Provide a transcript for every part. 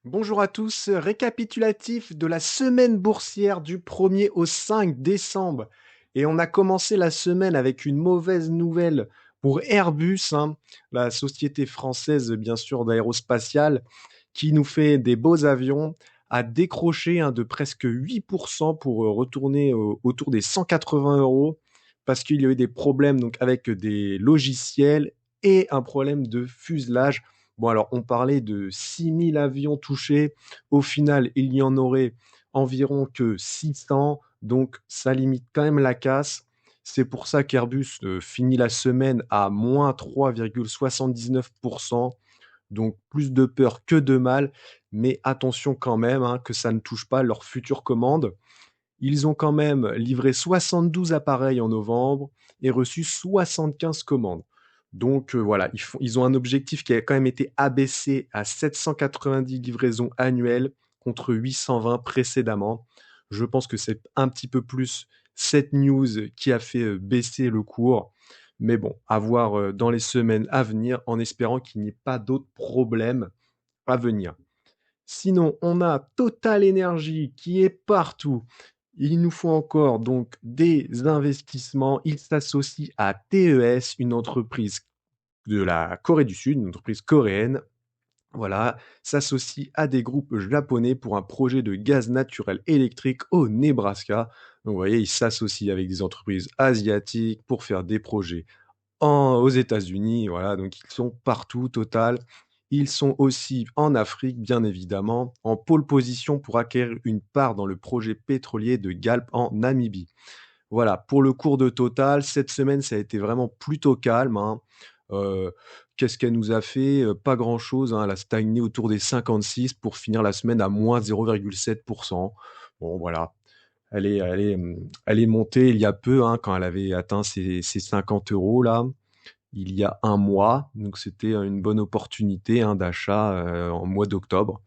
Bonjour à tous, récapitulatif de la semaine boursière du 1er au 5 décembre. Et on a commencé la semaine avec une mauvaise nouvelle pour Airbus, hein, la société française bien sûr d'aérospatiale, qui nous fait des beaux avions, a décroché de presque 8% pour retourner autour des 180 euros, parce qu'il y a eu des problèmes donc, avec des logiciels et un problème de fuselage. Bon, alors, on parlait de 6 000 avions touchés. Au final, il n'y en aurait environ que 600. Donc, ça limite quand même la casse. C'est pour ça qu'Airbus finit la semaine à moins 3,79%. Donc, plus de peur que de mal. Mais attention quand même que ça ne touche pas leurs futures commandes. Ils ont quand même livré 72 appareils en novembre et reçu 75 commandes. Donc voilà, ils ont un objectif qui a quand même été abaissé à 790 livraisons annuelles contre 820 précédemment. Je pense que c'est un petit peu plus cette news qui a fait baisser le cours. Mais bon, à voir dans les semaines à venir en espérant qu'il n'y ait pas d'autres problèmes à venir. Sinon, on a Total Energy qui est partout. Il nous faut encore donc des investissements. Il s'associe à TES, une entreprise de la Corée du Sud, une entreprise coréenne. Voilà, s'associe à des groupes japonais pour un projet de gaz naturel électrique au Nebraska. Donc, vous voyez, ils s'associent avec des entreprises asiatiques pour faire des projets aux États-Unis, voilà, donc ils sont partout, Total. Ils sont aussi en Afrique, bien évidemment, en pole position pour acquérir une part dans le projet pétrolier de Galp en Namibie. Voilà, pour le cours de Total, cette semaine, ça a été vraiment plutôt calme, hein. Heu, Qu'est-ce qu'elle nous a fait? Pas grand-chose, hein. Elle a stagné autour des 56 pour finir la semaine à moins 0,7%. Bon, voilà, elle est montée il y a peu, hein, quand elle avait atteint ses 50 € là, il y a un mois. Donc c'était une bonne opportunité d'achat en mois d'octobre.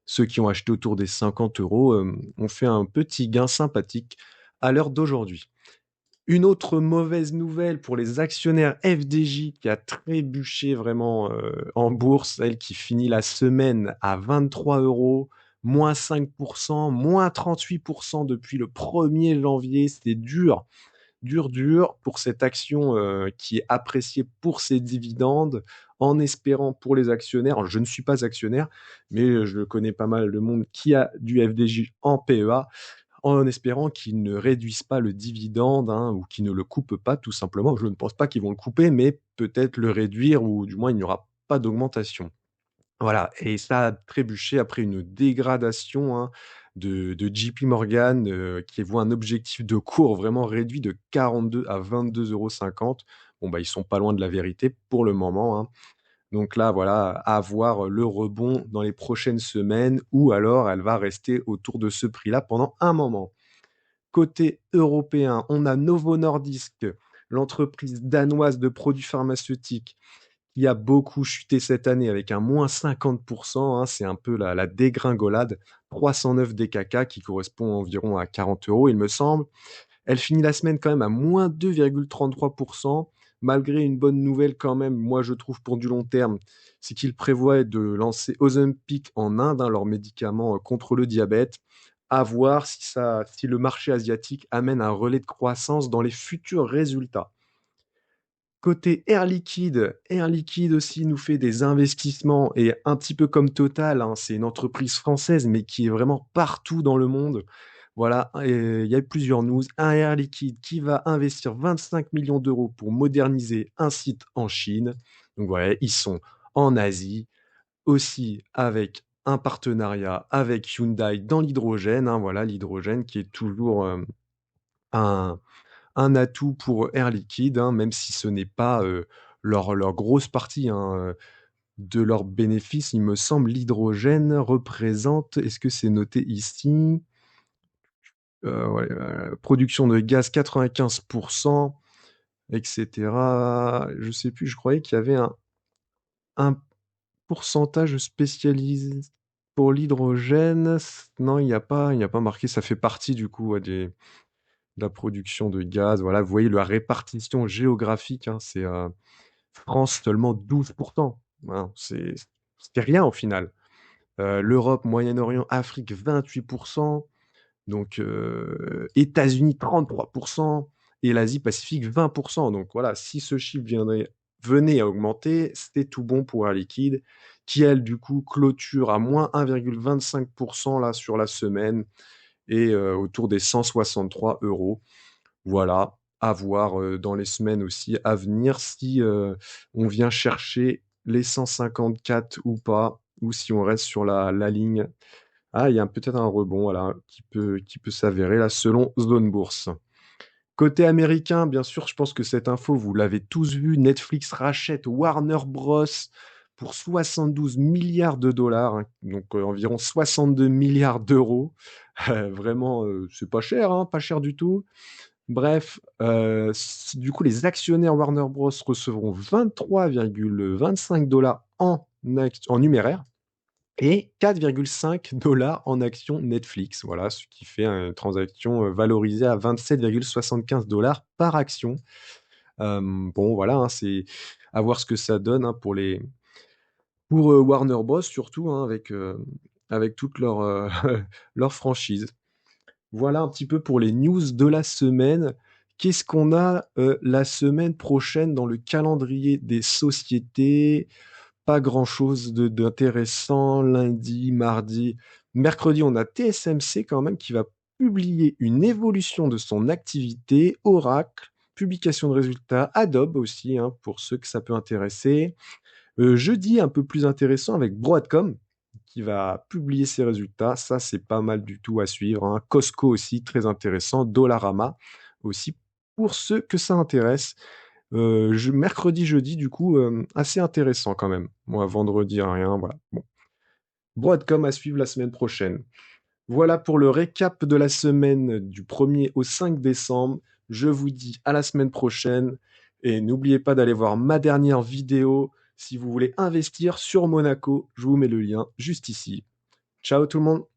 Ceux qui ont acheté autour des 50 euros ont fait un petit gain sympathique à l'heure d'aujourd'hui. Une autre mauvaise nouvelle pour les actionnaires FDJ qui a trébuché vraiment en bourse, elle qui finit la semaine à 23 euros, moins 5%, moins 38% depuis le 1er janvier. C'était dur, dur, dur pour cette action qui est appréciée pour ses dividendes, en espérant pour les actionnaires. Alors, je ne suis pas actionnaire, mais je connais pas mal de monde qui a du FDJ en PEA, en espérant qu'ils ne réduisent pas le dividende ou qu'ils ne le coupent pas tout simplement. Je ne pense pas qu'ils vont le couper, mais peut-être le réduire ou du moins il n'y aura pas d'augmentation. Voilà, et ça a trébuché après une dégradation de JP Morgan qui voit un objectif de cours vraiment réduit de 42 à 22,50 €. Bon, bah, ils sont pas loin de la vérité pour le moment, hein. Donc là, voilà, à voir le rebond dans les prochaines semaines ou alors elle va rester autour de ce prix-là pendant un moment. Côté européen, on a Novo Nordisk, l'entreprise danoise de produits pharmaceutiques qui a beaucoup chuté cette année avec un moins 50%, c'est un peu la dégringolade. 309 DKK qui correspond environ à 40 euros, il me semble. Elle finit la semaine quand même à moins 2,33%, malgré une bonne nouvelle quand même, moi je trouve pour du long terme, c'est qu'ils prévoient de lancer Ozempic en Inde, leur médicament contre le diabète. À voir si le marché asiatique amène un relais de croissance dans les futurs résultats. Côté Air Liquide aussi nous fait des investissements et un petit peu comme Total, c'est une entreprise française, mais qui est vraiment partout dans le monde. Voilà, et il y a plusieurs news. Un Air Liquide qui va investir 25 millions d'euros pour moderniser un site en Chine. Donc voilà, ils sont en Asie, aussi avec un partenariat avec Hyundai dans l'hydrogène, voilà, l'hydrogène qui est toujours un un atout pour Air Liquide, même si ce n'est pas, leur grosse partie, de leurs bénéfices. Il me semble, l'hydrogène représente, est-ce que c'est noté ici? Ouais, production de gaz 95 et cetera. Je sais plus, je croyais qu'il y avait un pourcentage spécialisé pour l'hydrogène. Non, il y a pas marqué. Ça fait partie du coup, ouais, de la production de gaz. Voilà, vous voyez la répartition géographique, c'est France seulement 12%. Voilà, c'est rien au final. L'Europe, Moyen-Orient, Afrique 28%, donc États-Unis 33% et l'Asie-Pacifique 20%. Donc voilà, si ce chiffre venait à augmenter, c'était tout bon pour Air Liquide, qui elle du coup clôture à moins 1,25% là sur la semaine et autour des 163 euros. Voilà, à voir dans les semaines aussi à venir si on vient chercher les 154 ou pas, ou si on reste sur la ligne. Ah, il y a peut-être un rebond voilà, qui peut s'avérer là selon Zone Bourse. Côté américain, bien sûr, je pense que cette info, vous l'avez tous vu, Netflix rachète Warner Bros. Pour 72 milliards de dollars, hein, donc environ 62 milliards d'euros. Vraiment, c'est pas cher, hein, pas cher du tout. Bref, du coup, les actionnaires Warner Bros. Recevront 23,25 dollars en numéraire et 4,5 dollars en actions Netflix. Voilà, ce qui fait une transaction valorisée à 27,75 dollars par action. Bon, voilà, hein, c'est à voir ce que ça donne hein, pour Warner Bros. Surtout, hein, avec toute leur franchise. Voilà un petit peu pour les news de la semaine. Qu'est-ce qu'on a la semaine prochaine dans le calendrier des sociétés? Pas grand-chose d'intéressant lundi, mardi. Mercredi, on a TSMC quand même qui va publier une évolution de son activité, Oracle, publication de résultats, Adobe aussi, hein, pour ceux que ça peut intéresser. Jeudi, un peu plus intéressant avec Broadcom qui va publier ses résultats. Ça, c'est pas mal du tout à suivre, hein. Costco aussi, très intéressant. Dollarama aussi, pour ceux que ça intéresse. Mercredi, jeudi, du coup, assez intéressant quand même. Moi, vendredi, rien, voilà. Bon. Broadcom à suivre la semaine prochaine. Voilà pour le récap de la semaine du 1er au 5 décembre. Je vous dis à la semaine prochaine et n'oubliez pas d'aller voir ma dernière vidéo si vous voulez investir sur Monaco. Je vous mets le lien juste ici. Ciao tout le monde!